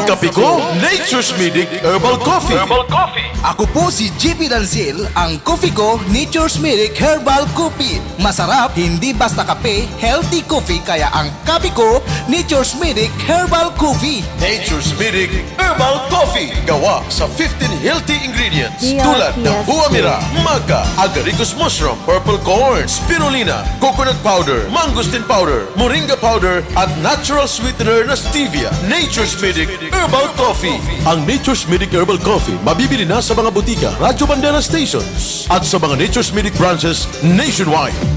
kape ko, Nature's Medic Herbal Coffee. Ako po si JP Danzil, ang coffee ko, Nature's Medic Herbal Coffee. Masarap, hindi basta kape, healthy coffee, kaya ang kape ko, Nature's Medic Herbal Coffee. Nature's Medic Herbal Coffee. Gawa sa 15 healthy ingredients DRPS. tulad ng huamira, maca, agaricus mushroom, purple corn, spirulina, coconut powder, mangosteen powder, moringa powder, at natural sweetener na stevia. Nature's Medic Herbal Coffee. Ang Nature's Medic Herbal Coffee mabibili na sa mga butika, radyo bandera stations, at sa mga Nature's Medic branches nationwide.